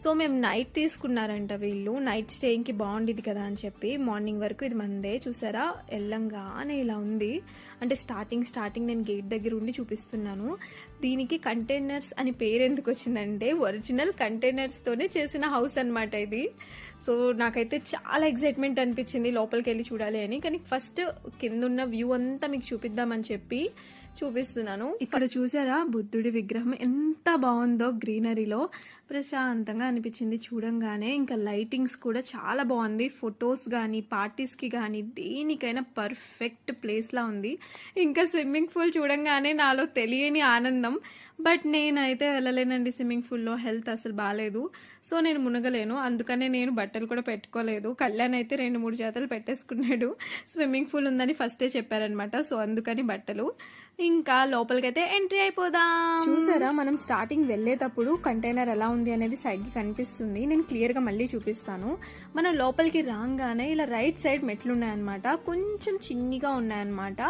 So మేము night తీసుకున్నారంట వీళ్ళు, night స్టేయింగ్కి బాగుండేది కదా అని చెప్పి. మార్నింగ్ వరకు ఇది మందే. చూసారా ఎల్లంగానే ఇలా ఉంది. అంటే స్టార్టింగ్ నేను గేట్ దగ్గర ఉండి చూపిస్తున్నాను. దీనికి కంటైనర్స్ అని పేరు ఎందుకు వచ్చిందంటే ఒరిజినల్ కంటైనర్స్తోనే చేసిన హౌస్ అనమాట ఇది. సో నాకైతే చాలా ఎక్సైట్మెంట్ అనిపించింది లోపలికి వెళ్ళి చూడాలి అని. కానీ ఫస్ట్ కిందున్న వ్యూ అంతా మీకు చూపిద్దామని చెప్పి చూపిస్తున్నాను. ఇక్కడ చూసారా బుద్ధుడి విగ్రహం ఎంత బాగుందో, గ్రీనరీలో ప్రశాంతంగా అనిపించింది చూడంగానే. ఇంకా లైటింగ్స్ కూడా చాలా బాగుంది. ఫొటోస్ కానీ పార్టీస్కి కానీ దేనికైనా పర్ఫెక్ట్ ప్లేస్లా ఉంది. ఇంకా స్విమ్మింగ్ పూల్ చూడంగానే నాలో తెలియని ఆనందం. బట్ నేనైతే వెళ్ళలేనండి స్విమ్మింగ్ పూల్లో, హెల్త్ అసలు బాగాలేదు. సో నేను మునగలేను, అందుకనే నేను బట్టలు కూడా పెట్టుకోలేదు. కళ్యాణ్ అయితే 2-3 జతలు పెట్టేసుకున్నాడు. స్విమ్మింగ్ పూల్ ఉందని ఫస్టే చెప్పారనమాట. సో అందుకని బట్టలు. ఇంకా లోపలికైతే ఎంట్రీ అయిపోదాం. చూసారా మనం స్టార్టింగ్ వెళ్ళేటప్పుడు కంటైనర్ ఎలా ఉంది అనేది సైడ్కి కనిపిస్తుంది. నేను క్లియర్గా మళ్ళీ చూపిస్తాను. మనం లోపలికి రాగానే ఇలా రైట్ సైడ్ మెట్లు ఉన్నాయన్నమాట. కొంచెం చిన్నగా ఉన్నాయన్నమాట,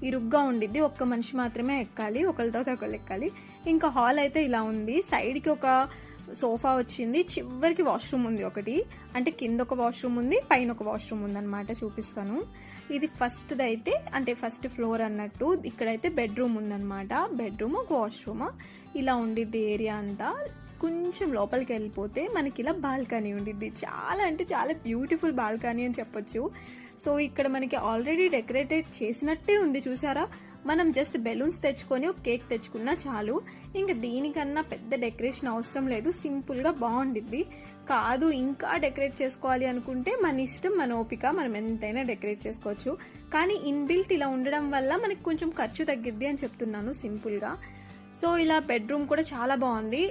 ఇరుగ్గా ఉండిద్ది. ఒక్క మనిషి మాత్రమే ఎక్కాలి, ఒకరితో ఒకరు ఎక్కాలి. ఇంకా హాల్ అయితే ఇలా ఉంది. సైడ్కి ఒక సోఫా వచ్చింది, చివరికి వాష్రూమ్ ఉంది ఒకటి. అంటే కింద ఒక వాష్రూమ్ ఉంది, పైన ఒక వాష్రూమ్ ఉంది అనమాట. చూపిస్తాను. ఇది ఫస్ట్ది అయితే, అంటే ఫస్ట్ ఫ్లోర్ అన్నట్టు. ఇక్కడైతే బెడ్రూమ్ ఉందన్నమాట. బెడ్రూమ్, ఒక వాష్రూమ్ ఇలా ఉండిద్ది ఏరియా అంతా. కొంచెం లోపలికి వెళ్ళిపోతే మనకి ఇలా బాల్కనీ ఉండిద్ది. చాలా అంటే చాలా బ్యూటిఫుల్ బాల్కనీ అని చెప్పొచ్చు. సో ఇక్కడ మనకి ఆల్రెడీ డెకరేటెడ్ చేసినట్టే ఉంది. చూసారా, మనం జస్ట్ బెలూన్స్ తెచ్చుకొని ఒక కేక్ తెచ్చుకున్నా చాలు. ఇంకా దీనికన్నా పెద్ద డెకరేషన్ అవసరం లేదు, సింపుల్గా బాగుండిద్ది. కాదు ఇంకా డెకరేట్ చేసుకోవాలి అనుకుంటే మన ఇష్టం, మన ఓపిక, మనం ఎంతైనా డెకరేట్ చేసుకోవచ్చు. కానీ ఇన్బిల్ట్ ఇలా ఉండడం వల్ల మనకి కొంచెం ఖర్చు తగ్గిద్ది అని చెప్తున్నాను సింపుల్గా. సో ఇలా బెడ్రూమ్ కూడా చాలా బాగుంది.